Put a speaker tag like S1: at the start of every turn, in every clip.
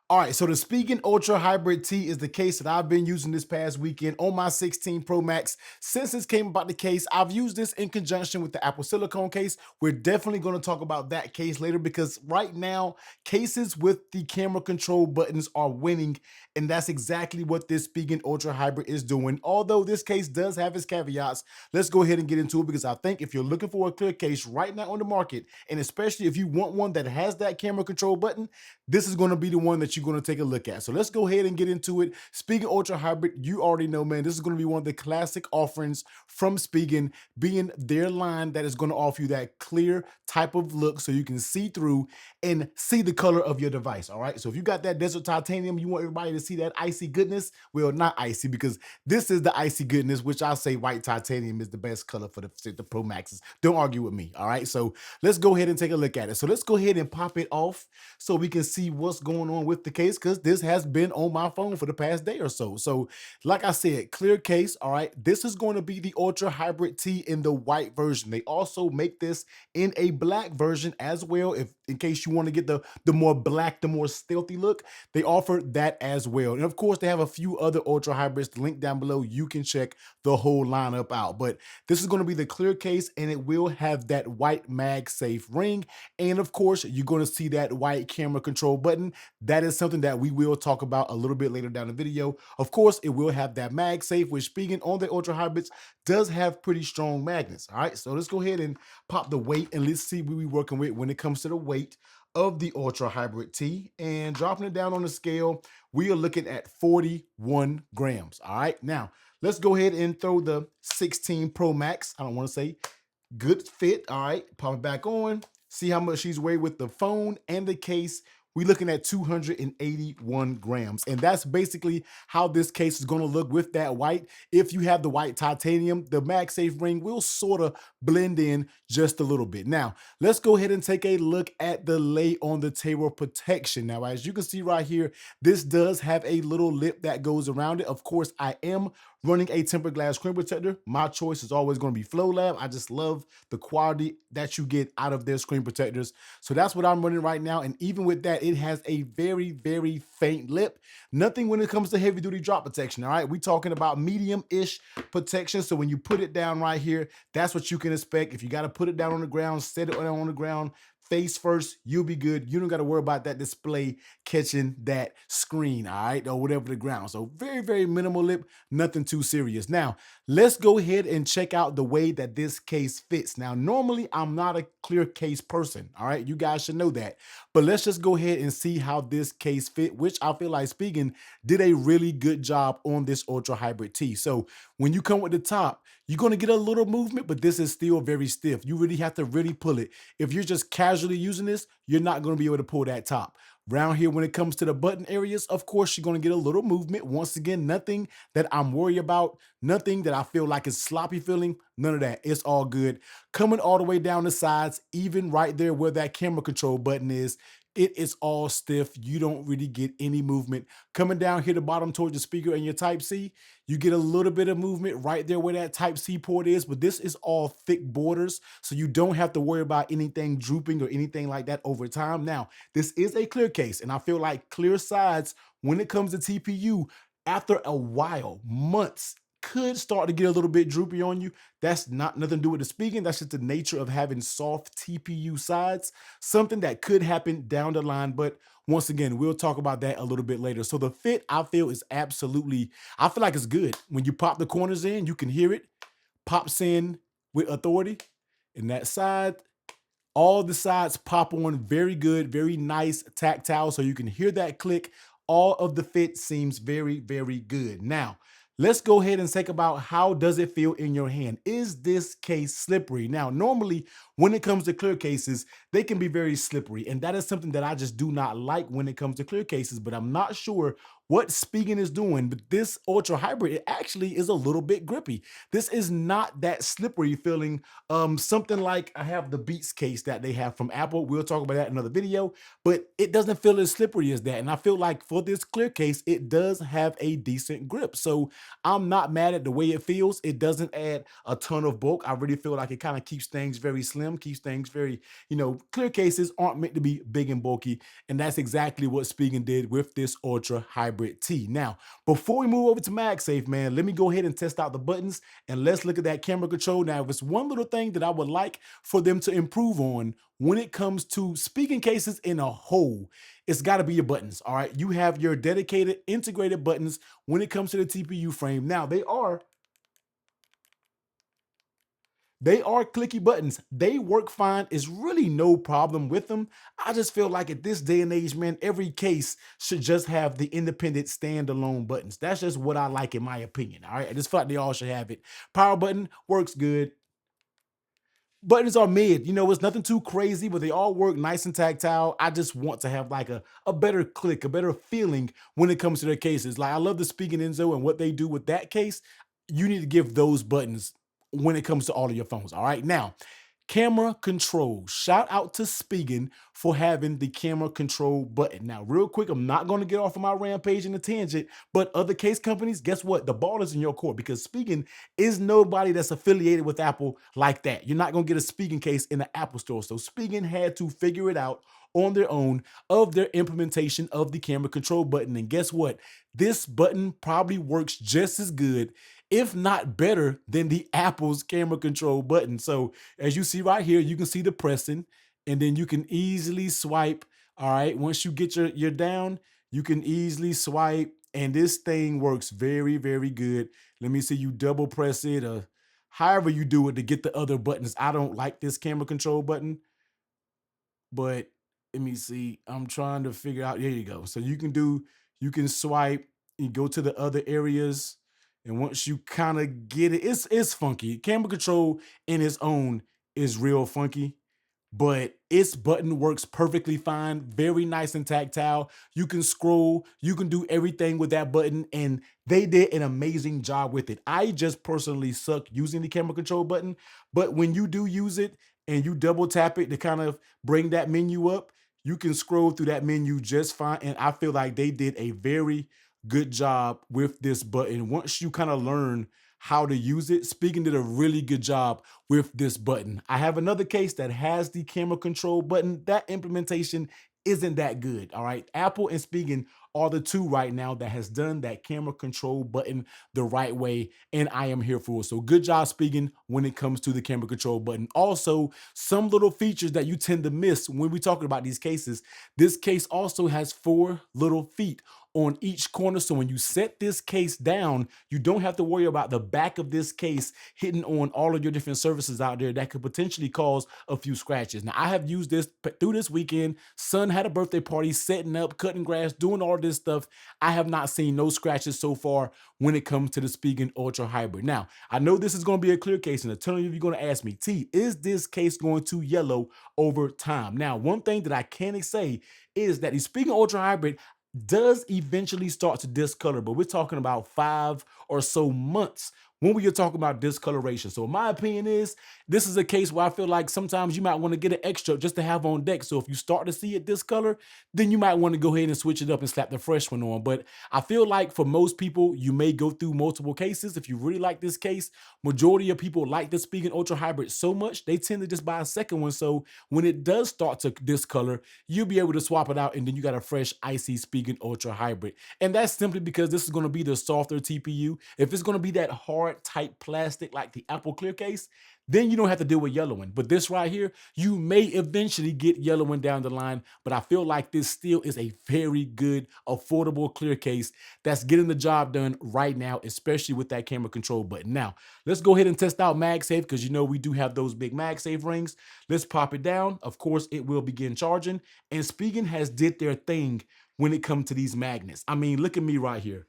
S1: All right, so the Spigen Ultra Hybrid T is the case that I've been using this past weekend on my 16 Pro Max. Since this came about the case, I've used this in conjunction with the Apple Silicone case. We're definitely going to talk about that case later because right now, cases with the camera control buttons are winning, and that's exactly what this Spigen Ultra Hybrid is doing. Although this case does have its caveats, let's go ahead and get into it because I think if you're looking for a clear case right now on the market, and especially if you want one that has that camera control button, this is going to be the one that you're going to take a look at. So let's go ahead and get into it. Spigen Ultra Hybrid, you already know, man, this is going to be one of the classic offerings from Spigen, being their line that is going to offer you that clear type of look so you can see through and see the color of your device. All right. So if you got that desert titanium, you want everybody to see that icy goodness. Well, not icy because this is the icy goodness, which I'll say white titanium is the best color for the Pro Maxes. Don't argue with me. All right. So let's go ahead and take a look at it. So let's go ahead and pop it off so we can see what's going on with the case because this has been on my phone for the past day or so. So like I said, clear case. All right. This is going to be the Ultra Hybrid T in the white version. They also make this in a black version as well. If in case you want to get the more black, the more stealthy look, they offer that as well. And of course, they have a few other Ultra Hybrids linked down below. You can check the whole lineup out. But this is going to be the clear case, and it will have that white MagSafe ring. And of course, you're going to see that white camera control button. That is something that we will talk about a little bit later down the video. Of course, it will have that MagSafe, which speaking on the Ultra Hybrids does have pretty strong magnets. All right, so let's go ahead and pop the weight and let's see what we're working with when it comes to the weight of the Ultra Hybrid T. And dropping it down on the scale, we are looking at 41 grams. All right, now let's go ahead and throw the 16 Pro Max. I don't want to say good fit. All right, pop it back on. See how much she's weighed with the phone and the case. We're looking at 281 grams. And that's basically how this case is going to look with that white. If you have the white titanium, the MagSafe ring will sort of blend in just a little bit. Now, let's go ahead and take a look at the lay on the table protection. Now, as you can see right here, this does have a little lip that goes around it. Of course, I am running a tempered glass screen protector. My choice is always going to be Flow Lab. I just love the quality that you get out of their screen protectors. So that's what I'm running right now. And even with that, it has a very, very faint lip. Nothing when it comes to heavy duty drop protection. All right. We're talking about medium-ish protection. So when you put it down right here, that's what you can expect. If you got to put it down on the ground, set it down on the ground, face first, you'll be good. You don't got to worry about that display catching that screen, all right, or whatever the ground. So very, very minimal lip, nothing too serious. Now, let's go ahead and check out the way that this case fits. Now, normally I'm not a clear case person, all right? You guys should know that. But let's just go ahead and see how this case fit, which I feel like Spigen did a really good job on this Ultra Hybrid T. So when you come with the top, you're going to get a little movement, but this is still very stiff. You really have to really pull it. If you're just casually using this, you're not going to be able to pull that top. Around here, when it comes to the button areas, of course, you're going to get a little movement. Once again, nothing that I'm worried about, nothing that I feel like is sloppy feeling, none of that. It's all good. Coming all the way down the sides, even right there where that camera control button is, it is all stiff. You don't really get any movement. Coming down here the bottom towards the speaker and your Type-C, you get a little bit of movement right there where that Type-C port is, but this is all thick borders, so you don't have to worry about anything drooping or anything like that over time. Now, this is a clear case, and I feel like clear sides, when it comes to TPU, after a while, months, could start to get a little bit droopy on you. That's not nothing to do with the speaking. That's just the nature of having soft TPU sides, something that could happen down the line. But once again, we'll talk about that a little bit later. So the fit, I feel, is absolutely, I feel like it's good. When you pop the corners in, you can hear it, pops in with authority. And that side, all the sides pop on very good, very nice tactile. So you can hear that click. All of the fit seems very, very good. Now, let's go ahead and think about how does it feel in your hand? Is this case slippery? Now, normally when it comes to clear cases, they can be very slippery. And that is something that I just do not like when it comes to clear cases, but I'm not sure what Spigen is doing, but this Ultra Hybrid, it actually is a little bit grippy. This is not that slippery feeling. Something like I have the Beats case that they have from Apple. We'll talk about that in another video, but it doesn't feel as slippery as that. And I feel like for this clear case, it does have a decent grip. So I'm not mad at the way it feels. It doesn't add a ton of bulk. I really feel like it kind of keeps things very slim, keeps things very, clear cases aren't meant to be big and bulky. And that's exactly what Spigen did with this Ultra Hybrid T. Now, before we move over to MagSafe, man, let me go ahead and test out the buttons and let's look at that camera control. Now, if it's one little thing that I would like for them to improve on when it comes to Spigen cases in a whole, it's got to be your buttons. All right. You have your dedicated integrated buttons when it comes to the TPU frame. Now, they are clicky buttons. They work fine. It's really no problem with them. I just feel like at this day and age, man, every case should just have the independent standalone buttons. That's just what I like in my opinion. All right. I just feel like they all should have it. Power button works good. Buttons are mid, it's nothing too crazy, but they all work nice and tactile. I just want to have like a better click, a better feeling when it comes to their cases. Like I love the Spigen Enzo and what they do with that case. You need to give those buttons when it comes to all of your phones. All right. Now, camera control. Shout out to Spigen for having the camera control button. Now, real quick, I'm not going to get off of my rampage in a tangent, but other case companies, guess what? The ball is in your court because Spigen is nobody that's affiliated with Apple like that. You're not going to get a Spigen case in the Apple store. So Spigen had to figure it out on their own of their implementation of the camera control button. And guess what? This button probably works just as good, if not better, than the Apple's camera control button. So as you see right here, you can see the pressing, and then you can easily swipe. All right, once you get your down, you can easily swipe, and this thing works very, very good. Let me see you double press it, or however you do it to get the other buttons. I don't like this camera control button, but let me see. I'm trying to figure out. There you go. So you can swipe and go to the other areas. And once you kind of get it, it's funky. Camera control in its own is real funky, but its button works perfectly fine, very nice and tactile. You can scroll, you can do everything with that button, and they did an amazing job with it. I just personally suck using the camera control button, but when you do use it and you double tap it to kind of bring that menu up, you can scroll through that menu just fine. And I feel like they did a very good job with this button. Once you kind of learn how to use it, Spigen did a really good job with this button. I have another case that has the camera control button. That implementation isn't that good. All right. Apple and Spigen are the two right now that has done that camera control button the right way. And I am here for it. So good job, Spigen, when it comes to the camera control button. Also, some little features that you tend to miss when we talking about these cases. This case also has 4 little feet on each corner. So when you set this case down, you don't have to worry about the back of this case hitting on all of your different surfaces out there that could potentially cause a few scratches. Now, I have used this through this weekend. Son had a birthday party, setting up, cutting grass, doing all this stuff. I have not seen no scratches so far when it comes to the Spigen Ultra Hybrid. Now, I know this is going to be a clear case, and a ton of you are going to ask me, T, is this case going to yellow over time? Now, one thing that I can say is that the Spigen Ultra Hybrid does eventually start to discolor, but we're talking about 5 or so months when we are talking about discoloration. So my opinion is this is a case where I feel like sometimes you might want to get an extra just to have on deck. So if you start to see it discolor, then you might want to go ahead and switch it up and slap the fresh one on. But I feel like for most people, you may go through multiple cases. If you really like this case, majority of people like the Spigen Ultra Hybrid so much, they tend to just buy a second one. So when it does start to discolor, you'll be able to swap it out, and then you got a fresh icy Spigen Ultra Hybrid. And that's simply because this is going to be the softer TPU. If it's going to be that hard, tight plastic like the Apple Clear case, then you don't have to deal with yellowing. But this right here, you may eventually get yellowing down the line, but I feel like this still is a very good, affordable clear case that's getting the job done right now, especially with that camera control button. Now, let's go ahead and test out MagSafe, because you know we do have those big MagSafe rings. Let's pop it down. Of course, it will begin charging, and Spigen has did their thing when it comes to these magnets. I mean, look at me right here.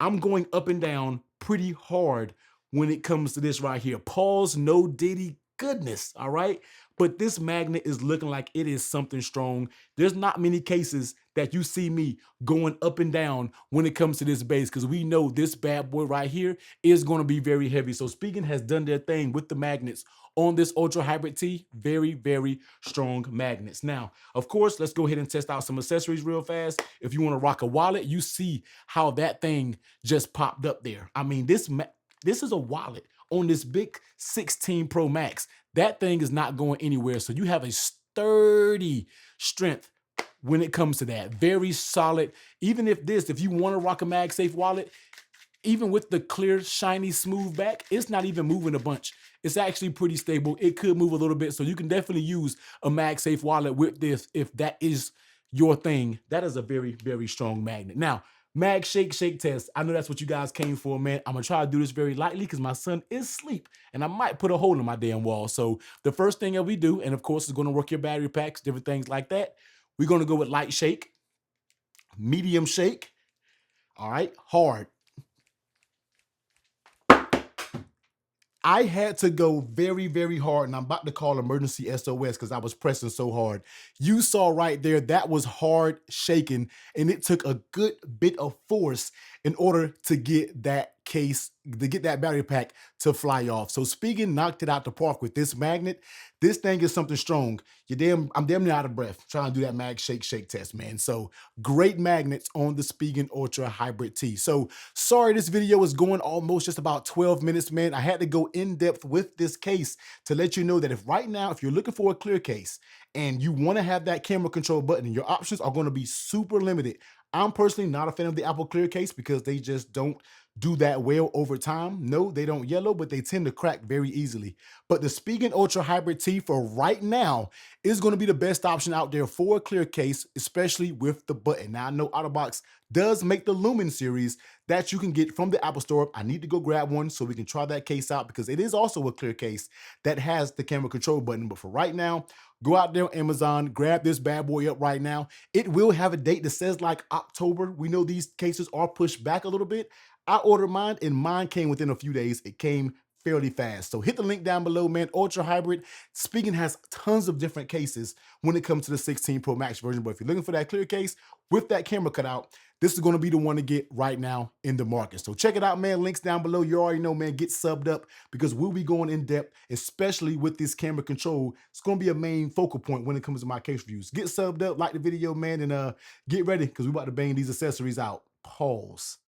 S1: I'm going up and down pretty hard when it comes to this right here. Pause, no diddy goodness, all right? But this magnet is looking like it is something strong. There's not many cases that you see me going up and down when it comes to this base, because we know this bad boy right here is going to be very heavy. So Spigen has done their thing with the magnets on this Ultra Hybrid T. Very, very strong magnets. Now, of course, let's go ahead and test out some accessories real fast. If you want to rock a wallet, you see how that thing just popped up there. I mean, this is a wallet on this big 16 Pro Max. That thing is not going anywhere. So you have a sturdy strength when it comes to that. Very solid. Even if you want to rock a MagSafe wallet, even with the clear, shiny, smooth back, it's not even moving a bunch. It's actually pretty stable. It could move a little bit, so you can definitely use a MagSafe wallet with this if that is your thing. That is a very, very strong magnet. Now, mag shake test. I know that's what you guys came for, man. I'm gonna try to do this very lightly because my son is asleep and I might put a hole in my damn wall. So the first thing that we do, and of course it's gonna work your battery packs, different things like that. We're gonna go with light shake, medium shake, all right, hard. I had to go very, very hard, and I'm about to call emergency SOS because I was pressing so hard. You saw right there, that was hard shaking, and it took a good bit of force in order to get that case, to get that battery pack to fly off. So Spigen knocked it out the park with this magnet. This thing is something strong. I'm damn near out of breath trying to do that mag shake test, man. So great magnets on the Spigen Ultra Hybrid T. So sorry this video is going almost just about 12 minutes, man. I had to go in depth with this case to let you know that if right now, if you're looking for a clear case and you want to have that camera control button, your options are going to be super limited. I'm personally not a fan of the Apple Clear case because they just don't do that well over time. No, they don't yellow, but they tend to crack very easily. But the Spigen Ultra Hybrid T for right now is going to be the best option out there for a clear case, especially with the button. Now, I know OtterBox does make the Lumen series that you can get from the Apple Store. I need to go grab one so we can try that case out because it is also a clear case that has the camera control button. But for right now, go out there on Amazon, grab this bad boy up right now. It will have a date that says like October. We know these cases are pushed back a little bit. I ordered mine and mine came within a few days. It came fairly fast. So hit the link down below, man. Ultra Hybrid. Spigen has tons of different cases when it comes to the 16 Pro Max version. But if you're looking for that clear case with that camera cutout, this is going to be the one to get right now in the market. So check it out, man. Links down below. You already know, man. Get subbed up because we'll be going in depth, especially with this camera control. It's going to be a main focal point when it comes to my case reviews. Get subbed up, like the video, man, and get ready because we're about to bang these accessories out. Pause.